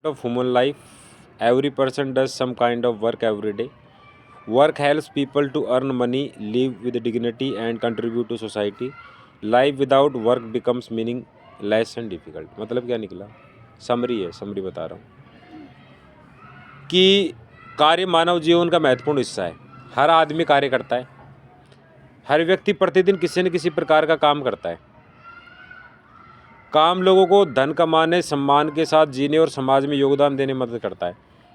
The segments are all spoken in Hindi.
of human life. Every person does some kind of work every day. Work helps people to earn money, live with dignity, and contribute to society. Life without work becomes meaningless and difficult. मतलब क्या निकला? समरी है, समरी बता रहा हूँ कि कार्य मानव जीवन का महत्वपूर्ण हिस्सा है। हर आदमी कार्य करता है। हर व्यक्ति प्रतिदिन किसी न किसी प्रकार का काम करता है। काम लोगों को धन कमाने, सम्मान के साथ जीने और समाज में योगदान देने में मदद करता है।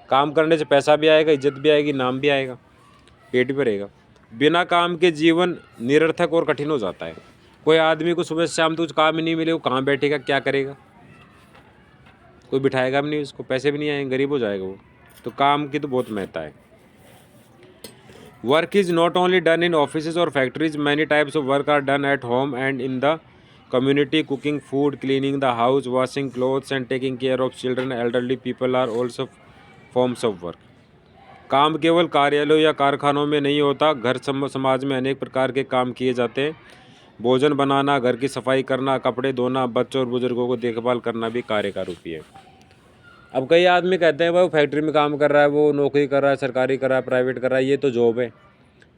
काम करने से पैसा भी आएगा, इज्जत भी आएगी, नाम भी आएगा, पेट भी रहेगा। बिना काम के जीवन निरर्थक और कठिन हो जाता है। कोई आदमी को सुबह से शाम तक कुछ काम ही नहीं मिले, वो कहाँ बैठेगा, क्या करेगा? कोई बिठाएगा भी नहीं उसको, पैसे भी नहीं आएंगे, गरीब हो जाएगा वो। तो काम की तो बहुत महत्ता है। Work is not only done in offices और factories, many types of work are done at home and in the community. Cooking food, cleaning the house, washing clothes and taking care of children, elderly people are also forms of work. काम केवल कार्यालयों या कारखानों में नहीं होता, घर समाज में अनेक प्रकार के काम किए जाते हैं। भोजन बनाना, घर की सफाई करना, कपड़े धोना, बच्चों और बुजुर्गों को देखभाल करना भी कार्य का रूप ही है। अब कई आदमी कहते हैं भाई वो फैक्ट्री में काम कर रहा है, वो नौकरी कर रहा है, सरकारी कर रहा है, प्राइवेट कर रहा है, ये तो जॉब है।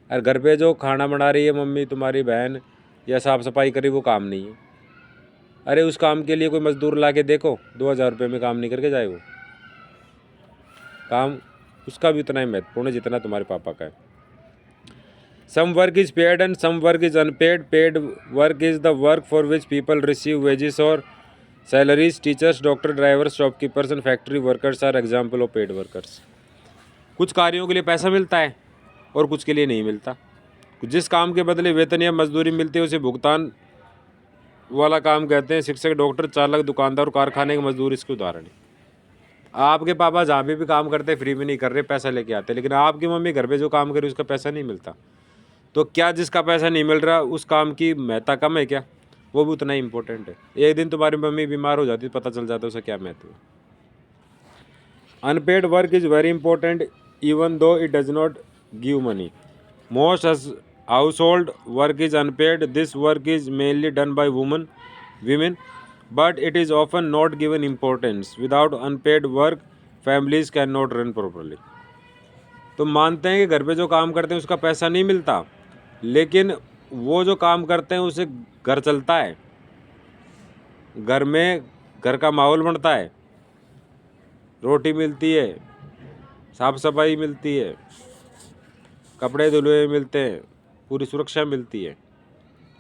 और घर पे जो खाना बना रही है मम्मी, तुम्हारी बहन, या साफ़ सफाई करी, वो काम नहीं है। अरे उस काम के लिए कोई मजदूर ला के देखो, 2000 रुपये में काम नहीं करके जाए वो। काम उसका भी उतना ही महत्वपूर्ण है जितना तुम्हारे पापा का है। Some work is paid and some work is unpaid. Paid work is the work for which people receive wages और salaries. Teachers, doctor, drivers, shopkeepers and factory workers are example of paid workers. कुछ कार्यों के लिए पैसा मिलता है और कुछ के लिए नहीं मिलता। जिस काम के बदले वेतन या मजदूरी मिलती है उसे भुगतान वाला काम कहते हैं। शिक्षक, डॉक्टर, चालक, दुकानदार और कारखाने के मजदूर इसके उदाहरण है। आपके पापा जहाँ भी काम करते हैं फ्री में नहीं कर रहे, पैसा लेके आते, लेकिन आपकी मम्मी घर पे जो काम करे उसका पैसा नहीं मिलता। तो क्या जिसका पैसा नहीं मिल रहा उस काम की महत्ता कम है क्या? वो भी उतना ही इंपॉर्टेंट है। एक दिन तुम्हारी मम्मी बीमार हो जाती, पता चल जाता है उसका क्या महत्व है। Unpaid work is very important even though it does not give money. Most household work is unpaid. This work is mainly done by women, but it is often not given importance. Without unpaid work, families cannot run properly. तो मानते हैं कि घर पे जो काम करते हैं उसका पैसा नहीं मिलता, लेकिन वो जो काम करते हैं उससे घर चलता है, घर में घर का माहौल बनता है, रोटी मिलती है, साफ सफाई मिलती है, कपड़े धुले मिलते हैं, पूरी सुरक्षा मिलती है।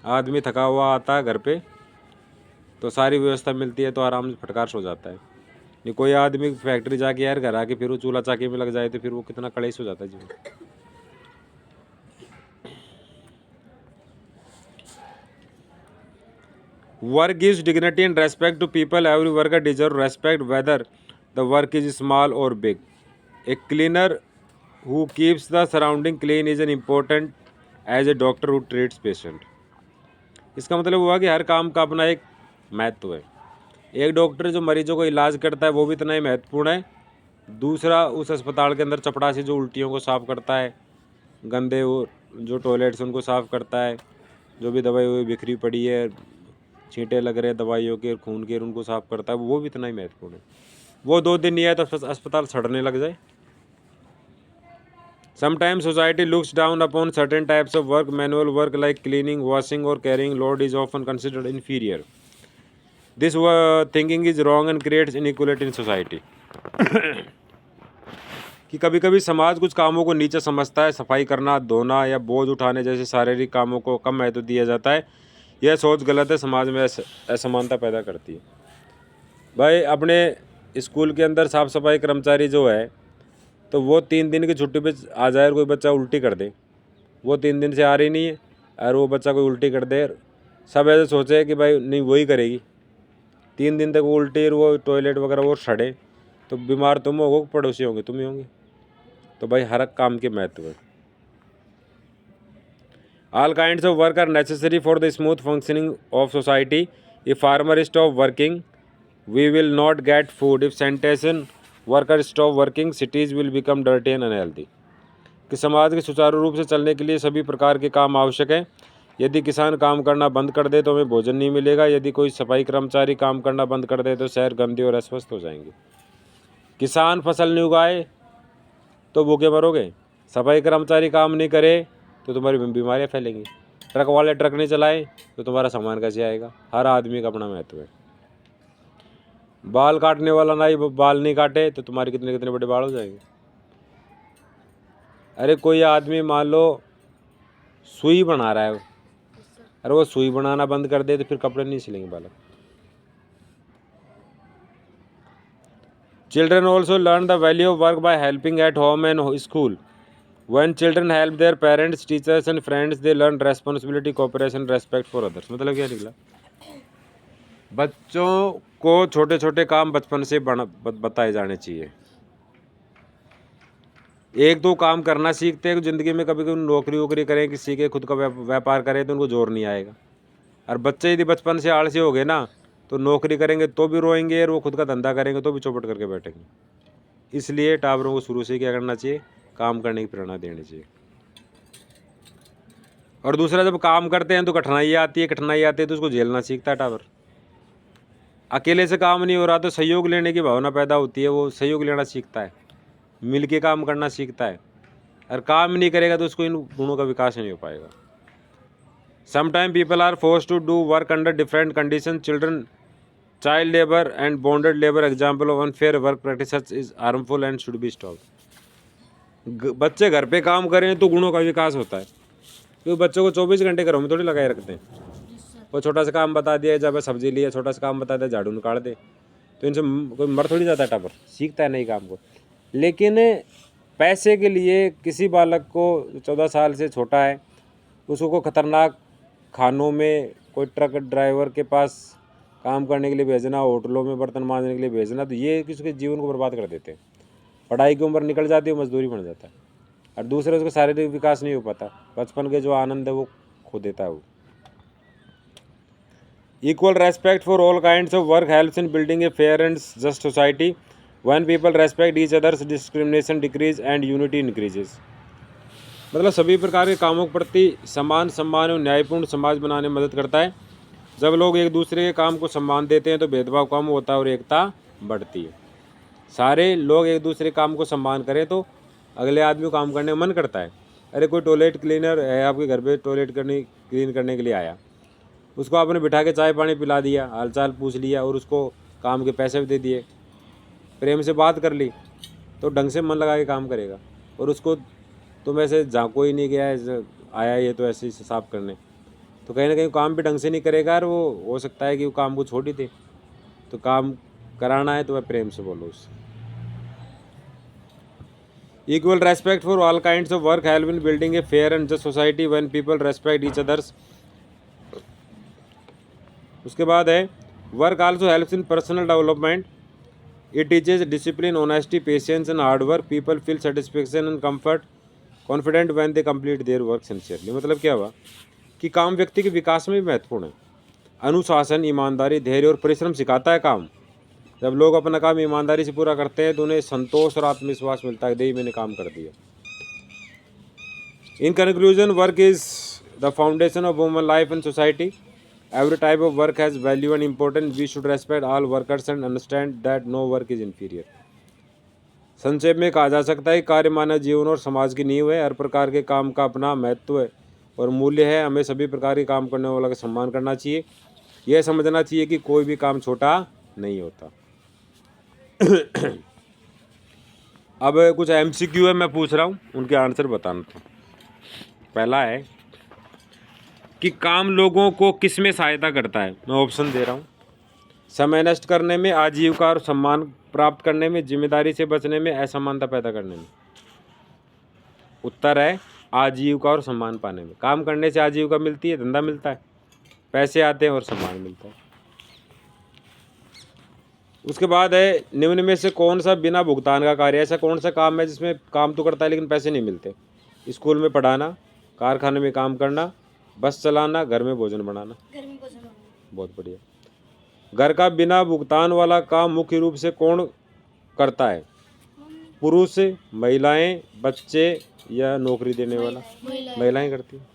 आदमी थका हुआ आता है घर पे तो सारी व्यवस्था मिलती है तो आराम से फटकार सो जाता है। नहीं कोई आदमी फैक्ट्री जाके यार घर आके फिर वो चूल्हा चाकी में लग जाए तो फिर वो कितना कलेश हो जाता है जीवन। Work gives dignity and respect to people. Every worker deserve respect whether the work is small और big. A cleaner who keeps the surrounding clean is an important as a doctor who treats patient. इसका मतलब हुआ कि हर काम का अपना एक महत्व है। एक डॉक्टर जो मरीजों को इलाज करता है वो भी इतना ही महत्वपूर्ण है। दूसरा उस अस्पताल के अंदर चपड़ासी जो उल्टियों को साफ़ करता है, गंदे वो जो टॉयलेट्स उनको साफ़ करता है, जो भी दवाई हुई बिखरी पड़ी है, छींटे लग रहे हैं दवाइयों के, खून के, उनको साफ़ करता है, वो भी इतना ही महत्वपूर्ण है। वो 2 दिन नहीं आए तो अस्पताल सड़ने लग जाए। Sometimes society looks down upon certain types of work. Manual work like cleaning, washing or carrying load is often considered inferior. This thinking is wrong and creates inequality in society. कि कभी कभी समाज कुछ कामों को नीचे समझता है। सफाई करना, धोना या बोझ उठाने जैसे शारीरिक कामों को कम महत्व दिया जाता है। यह सोच गलत है, समाज में असमानता पैदा करती है। भाई अपने स्कूल के अंदर साफ़ सफाई कर्मचारी जो है तो वो 3 दिन की छुट्टी पे आ जाए और कोई बच्चा उल्टी कर दे, वो 3 दिन से आ रही नहीं है और वो बच्चा कोई उल्टी कर दे, सब ऐसे सोचे कि भाई नहीं वही करेगी, 3 दिन तक वो उल्टी और वो टॉयलेट वगैरह वो सड़े, तो बीमार तुम होगे, पड़ोसी होंगे, तुम ही होंगे। तो भाई हर काम के महत्व है। All kinds of work are necessary for the smooth functioning of society. If farmer stop working we will not get food. If sanitation worker stop working cities will become dirty and unhealthy. कि समाज के सुचारू रूप से चलने के लिए सभी प्रकार के काम आवश्यक हैं। यदि किसान काम करना बंद कर दे तो हमें भोजन नहीं मिलेगा। यदि कोई सफाई कर्मचारी काम करना बंद कर दे तो शहर गंदे और अस्वस्थ हो जाएंगे। किसान फसल नहीं उगाए तो भूखे मरोगे। सफाई कर्मचारी काम नहीं करे तो तुम्हारी बीमारियाँ फैलेंगी। ट्रक वाले ट्रक नहीं चलाए तो तुम्हारा सामान कैसे आएगा। हर आदमी का अपना महत्व है। बाल काटने वाला नाई बाल नहीं काटे तो तुम्हारे कितने कितने बड़े बाल हो जाएंगे। अरे कोई आदमी मान लो सुई बना रहा है, अरे वो सुई बनाना बंद कर दे तो फिर कपड़े नहीं सिलेंगे बालक। Children also learn the value of work by helping at home and school. When children help their parents, teachers and friends, they learn responsibility, cooperation, respect for others. मतलब क्या निकला? बच्चों को छोटे छोटे काम बचपन से बताए जाने चाहिए। एक दो काम करना सीखते हैं ज़िंदगी में, कभी कभी नौकरी वोकरी करें, किसी के खुद का व्यापार करें तो उनको जोर नहीं आएगा। और बच्चे यदि बचपन से आलसी हो गए ना तो नौकरी करेंगे तो भी रोएंगे और वो खुद का धंधा करेंगे तो भी चौपट करके बैठेंगे। इसलिए टाबरों को शुरू से क्या करना चाहिए, काम करने की प्रेरणा देनी चाहिए। और दूसरा, जब काम करते हैं तो कठिनाई आती है तो उसको झेलना सीखता है टाबर। अकेले से काम नहीं हो रहा तो सहयोग लेने की भावना पैदा होती है, वो सहयोग लेना सीखता है, मिल के काम करना सीखता है। और काम नहीं करेगा तो उसको इन गुणों का विकास नहीं हो पाएगा। Sometime people are forced to do work under different condition, children, child labour and bonded labour example of unfair work practices is harmful and should be stop. बच्चे घर पे काम करें तो गुणों का विकास होता है, क्योंकि बच्चों को 24 घंटे घरों में थोड़ी लगाए रखते हैं। वो छोटा सा काम बता दिया, जब सब्जी लिया, छोटा सा काम बता दिया, झाड़ू निकाल दे, तो इनसे कोई मर थोड़ी जाता है, टापर सीखता है नई काम को। लेकिन पैसे के लिए किसी बालक को 14 साल से छोटा है उसको को खतरनाक खानों में, कोई ट्रक ड्राइवर के पास काम करने के लिए भेजना, होटलों में बर्तन मांजने के लिए भेजना, तो ये किसी के जीवन को बर्बाद कर देते हैं। पढ़ाई की उम्र निकल जाती है, मजदूरी बन जाता है। और दूसरे उसका शारीरिक विकास नहीं हो पाता, बचपन के जो आनंद है वो खो देता है वो। Equal respect for all kinds of work helps in building a fair and just society. When people respect each others, discrimination decrease and unity increases. मतलब सभी प्रकार के कामों के प्रति समान सम्मान और न्यायपूर्ण समाज बनाने में मदद करता है। जब लोग एक दूसरे के काम को सम्मान देते हैं तो भेदभाव कम होता है और एकता बढ़ती है। सारे लोग एक दूसरे के काम को सम्मान करें तो अगले आदमी को काम करने का मन करता है। अरे कोई टॉयलेट क्लीनर है आपके घर पे, टॉयलेट क्लीन करने के लिए आया, उसको आपने बिठा के चाय पानी पिला दिया, हालचाल पूछ लिया और उसको काम के पैसे भी दे दिए, प्रेम से बात कर ली, तो ढंग से मन लगा के काम करेगा। और उसको तुम ऐसे झाँको ही नहीं गया है, आया ये तो ऐसे ही साफ करने, तो कहीं ना कहीं काम भी ढंग से नहीं करेगा और वो हो सकता है कि वो काम को छोड़ ही दे। तो काम कराना है तो वह प्रेम से बोलो उससे। Equal respect for all kinds of work help in building a fair and just society when people respect each others. उसके बाद है work also helps in personal development. It teaches discipline, honesty, patience and hard work. People feel satisfaction and comfort confident when they complete their work sincerely. मतलब क्या हुआ कि काम व्यक्ति के विकास में भी महत्वपूर्ण है। अनुशासन, ईमानदारी, धैर्य और परिश्रम सिखाता है काम। जब लोग अपना काम ईमानदारी से पूरा करते हैं तो उन्हें संतोष और आत्मविश्वास मिलता है, दे मैंने काम कर दिया। In conclusion, work is the foundation of human life and society. Every type of work has value and importance. We should respect all workers and understand that no work is inferior. संक्षेप में कहा जा सकता है कार्य मानव जीवन और समाज की नींव है। हर प्रकार के काम का अपना महत्व है और मूल्य है। हमें सभी प्रकार के काम करने वालों का सम्मान करना चाहिए। यह समझना चाहिए कि कोई भी काम छोटा नहीं होता। अब कुछ MCQ है, मैं पूछ रहा हूँ, उनके आंसर बताना था। पहला है कि काम लोगों को किस में सहायता करता है। मैं ऑप्शन दे रहा हूँ। समय नष्ट करने में, आजीविका और सम्मान प्राप्त करने में, जिम्मेदारी से बचने में, असमानता पैदा करने में। उत्तर है आजीविका और सम्मान पाने में। काम करने से आजीविका मिलती है, धंधा मिलता है, पैसे आते हैं और सम्मान मिलता है। उसके बाद है निम्न में से कौन सा बिना भुगतान का कार्य, ऐसा कौन सा काम है जिसमें काम तो करता है लेकिन पैसे नहीं मिलते। स्कूल में पढ़ाना, कारखाने में काम करना, बस चलाना, घर में भोजन बनाना। बहुत बढ़िया। घर का बिना भुगतान वाला काम मुख्य रूप से कौन करता है? पुरुष, महिलाएं, बच्चे या नौकरी देने वाला? महिलाएं करती हैं।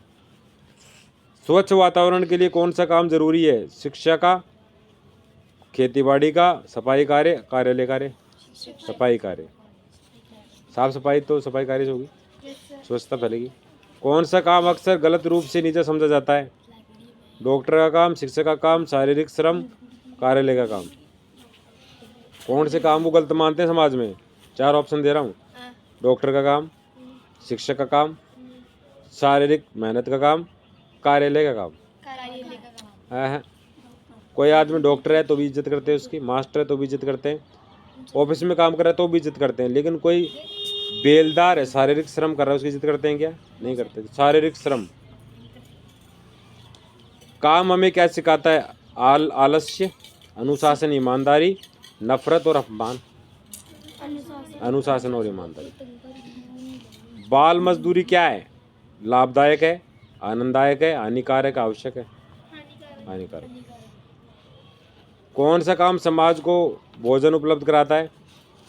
स्वच्छ वातावरण के लिए कौन सा काम जरूरी है? शिक्षा का, खेतीबाड़ी का, सफाई कार्य, कार्यालय कार्य? सफाई कार्य। साफ सफाई तो सफाई कार्य से होगी, स्वच्छता फैलेगी। कौन सा काम अक्सर गलत रूप से नीचा समझा जाता है? डॉक्टर का काम, शिक्षक का काम, शारीरिक श्रम, कार्यालय का काम। कौन से काम को गलत मानते हैं समाज में? 4 ऑप्शन दे रहा हूँ। डॉक्टर का काम, शिक्षक का काम, शारीरिक मेहनत का काम, कार्यालय का काम। है। कोई आदमी डॉक्टर है तो भी इज्जत करते हैं उसकी, मास्टर है तो भी इज्जत करते हैं, ऑफिस में काम कर रहा है तो भी इज्जत करते हैं, लेकिन कोई बेलदार है, शारीरिक श्रम कर रहा है, उसकी इज्जत करते हैं क्या? नहीं करते। शारीरिक श्रम। काम हमें क्या सिखाता है? आलस्य, अनुशासन, ईमानदारी, नफरत और अपमान। अनुशासन और ईमानदारी। बाल मजदूरी क्या है? लाभदायक है, आनंददायक है, हानिकारक, आवश्यक है? हानिकारक। कौन सा काम समाज को भोजन उपलब्ध कराता है?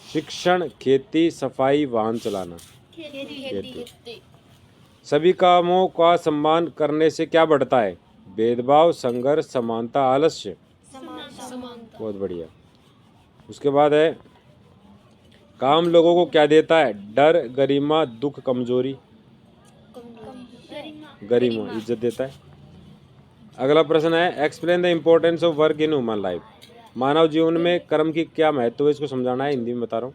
शिक्षण, खेती, सफाई, वाहन चलाना। खेती। सभी कामों का सम्मान करने से क्या बढ़ता है? भेदभाव, संघर्ष, समानता, आलस्य। बहुत बढ़िया। उसके बाद है, काम लोगों को क्या देता है? डर, गरिमा, दुख, कमजोरी। गरिमा, इज्जत देता है। अगला प्रश्न है, explain the importance of work in human life. मानव जीवन में कर्म की क्या महत्व है, इसको समझाना है। हिंदी में बता रहा हूँ।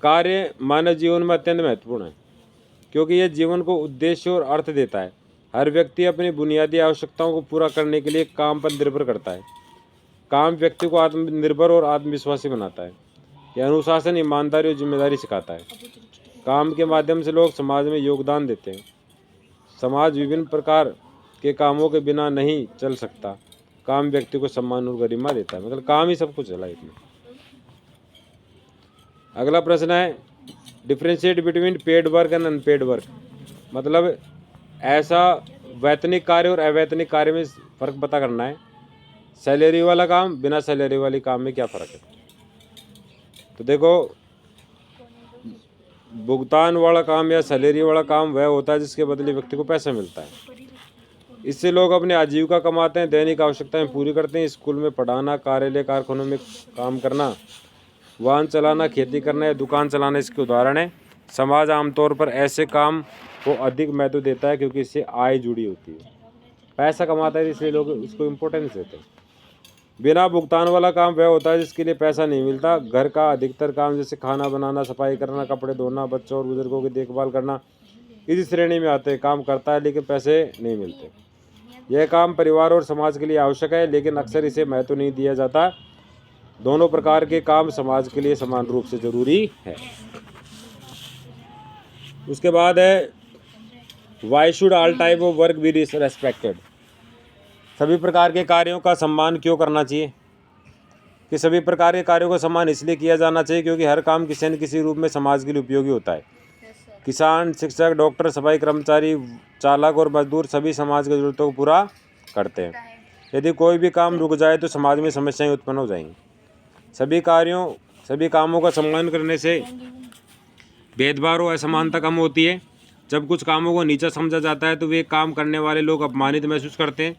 कार्य मानव जीवन में अत्यंत महत्वपूर्ण है, क्योंकि यह जीवन को उद्देश्य और अर्थ देता है। हर व्यक्ति अपनी बुनियादी आवश्यकताओं को पूरा करने के लिए काम पर निर्भर करता है। काम व्यक्ति को आत्मनिर्भर और आत्मविश्वासी बनाता है। यह अनुशासन, ईमानदारी और जिम्मेदारी सिखाता है। काम के माध्यम से लोग समाज में योगदान देते हैं। समाज विभिन्न प्रकार के कामों के बिना नहीं चल सकता। काम व्यक्ति को सम्मान और गरिमा देता है। मतलब काम ही सब कुछ है लाइफ में। अगला प्रश्न है, differentiate between paid work and unpaid work. मतलब ऐसा वैतनिक कार्य और अवैतनिक कार्य में फ़र्क पता करना है। सैलरी वाला काम, बिना सैलरी वाली काम में क्या फ़र्क है? तो देखो, भुगतान वाला काम या सैलरी वाला काम वह होता है जिसके बदले व्यक्ति को पैसा मिलता है। इससे लोग अपनी आजीविका कमाते हैं, दैनिक आवश्यकताएं पूरी करते हैं। स्कूल में पढ़ाना, कार्यालय कारखानों में काम करना, वाहन चलाना, खेती करना या दुकान चलाना इसके उदाहरण है। समाज आमतौर पर ऐसे काम को अधिक महत्व देता है क्योंकि इससे आय जुड़ी होती है। पैसा कमाता है इसलिए लोग इसको इम्पोर्टेंस देते हैं। बिना भुगतान वाला काम वह होता है जिसके लिए पैसा नहीं मिलता। घर का अधिकतर काम जैसे खाना बनाना, सफाई करना, कपड़े धोना, बच्चों और बुजुर्गों की देखभाल करना इसी श्रेणी में आते हैं। काम करता है लेकिन पैसे नहीं मिलते। यह काम परिवार और समाज के लिए आवश्यक है, लेकिन अक्सर इसे महत्व नहीं दिया जाता। दोनों प्रकार के काम समाज के लिए समान रूप से जरूरी है। उसके बाद है, why should all type of work B respected. सभी प्रकार के कार्यों का सम्मान क्यों करना चाहिए? कि सभी प्रकार के कार्यों का सम्मान इसलिए किया जाना चाहिए क्योंकि हर काम किसी न किसी रूप में समाज के लिए उपयोगी होता है। किसान, शिक्षक, डॉक्टर, सफाई कर्मचारी, चालक और मजदूर सभी समाज की जरूरतों को पूरा करते हैं। यदि कोई भी काम रुक जाए तो समाज में समस्याएं उत्पन्न हो जाएंगी। सभी कामों का सम्मान करने से भेदभाव और असमानता कम होती है। जब कुछ कामों को नीचा समझा जाता है तो वे काम करने वाले लोग अपमानित महसूस करते हैं।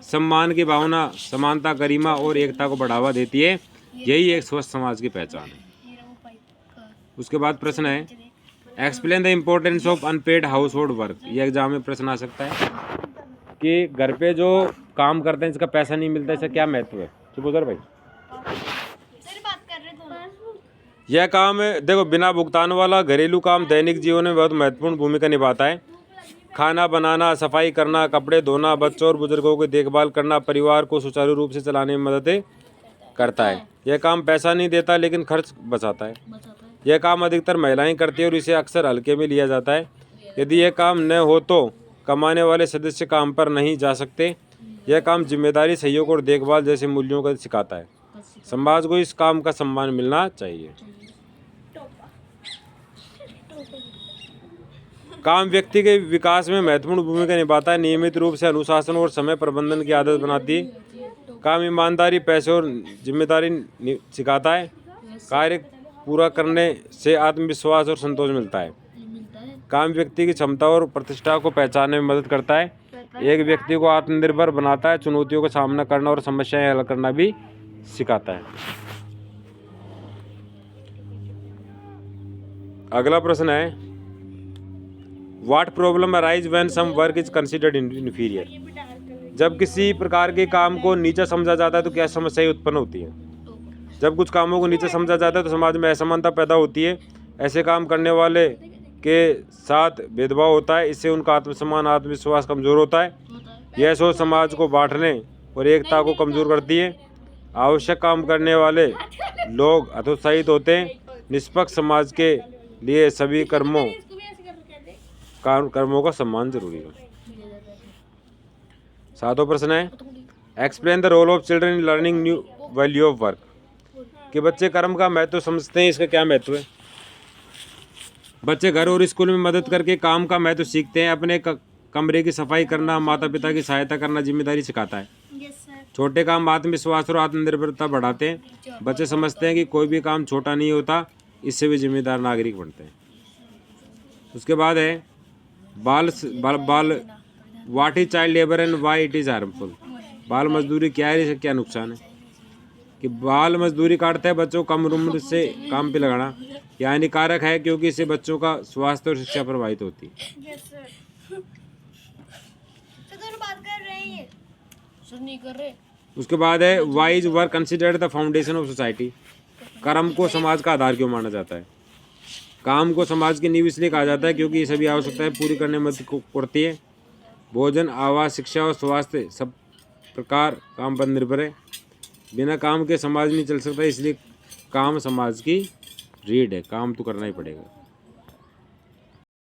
सम्मान की भावना समानता, गरिमा और एकता को बढ़ावा देती है। यही एक स्वस्थ समाज की पहचान है। उसके बाद प्रश्न है, explain the importance of unpaired house hold work. ये एग्जाम में प्रश्न आ सकता है कि घर पे जो काम करते हैं इसका पैसा नहीं मिलता, इसका क्या महत्व है? चुप उधर भाई। यह काम देखो, बिना भुगतान वाला घरेलू काम दैनिक जीवन में बहुत महत्वपूर्ण भूमिका निभाता है। खाना बनाना, सफाई करना, कपड़े धोना, बच्चों और बुजुर्गों की देखभाल करना परिवार को सुचारू रूप से चलाने में मदद करता है। यह काम पैसा नहीं देता लेकिन खर्च बचाता है। यह काम अधिकतर महिलाएं करती हैं और इसे अक्सर हल्के में लिया जाता है। यदि यह काम न हो तो कमाने वाले सदस्य काम पर नहीं जा सकते। यह काम जिम्मेदारी, सहयोग और देखभाल जैसे मूल्यों को सिखाता है। समाज को इस काम का सम्मान मिलना चाहिए। काम व्यक्ति के विकास में महत्वपूर्ण भूमिका निभाता है। नियमित रूप से अनुशासन और समय प्रबंधन की आदत बनाती है। काम ईमानदारी, पैसे और जिम्मेदारी सिखाता है। कार्य पूरा करने से आत्मविश्वास और संतोष मिलता है। काम व्यक्ति की क्षमता और प्रतिष्ठा को पहचानने में मदद करता है। एक व्यक्ति को आत्मनिर्भर बनाता है। चुनौतियों का सामना करना और समस्याएं हल करना भी सिखाता है। अगला प्रश्न है, what problem arise when some work is considered inferior. जब किसी प्रकार के काम को नीचा समझा जाता है तो क्या समस्याएं उत्पन्न होती हैं? जब कुछ कामों को नीचा समझा जाता है तो समाज में असमानता पैदा होती है। ऐसे काम करने वाले के साथ भेदभाव होता है। इससे उनका आत्मसम्मान, आत्मविश्वास कमज़ोर होता है। यह सोच समाज को बांटने और एकता को कमज़ोर करती है। आवश्यक काम करने वाले लोग हतोत्साहित होते हैं। निष्पक्ष समाज के लिए सभी कर्मों का सम्मान जरूरी है। 7वां प्रश्न है, explain the role of children in learning new value of work. कि बच्चे कर्म का महत्व समझते हैं, इसका क्या महत्व है? बच्चे घर और स्कूल में मदद करके काम का महत्व सीखते हैं। अपने कमरे की सफाई करना, माता पिता की सहायता करना जिम्मेदारी सिखाता है। छोटे काम आत्मविश्वास और आत्मनिर्भरता बढ़ाते हैं। बच्चे समझते हैं कि कोई भी काम छोटा नहीं होता, इससे भी जिम्मेदार नागरिक बनते हैं। उसके बाद है बाल what is child labour and why it is harmful. बाल मजदूरी क्या है, इसका क्या नुकसान है? कि बाल मजदूरी काटते हैं बच्चों को कम उम्र से काम पे लगाना यह हानिकारक है, क्योंकि इससे बच्चों का स्वास्थ्य और शिक्षा प्रभावित होती है। उसके बाद है why is work considered the foundation of society. कर्म को समाज का आधार क्यों माना जाता है? काम को समाज की नींव इसलिए कहा जाता है क्योंकि ये सभी आवश्यकताएं पूरी करने में मदद करती है। भोजन, आवास, शिक्षा और स्वास्थ्य सब प्रकार काम पर निर्भर है। बिना काम के समाज नहीं चल सकता, इसलिए काम समाज की रीढ़ है। काम तो करना ही पड़ेगा।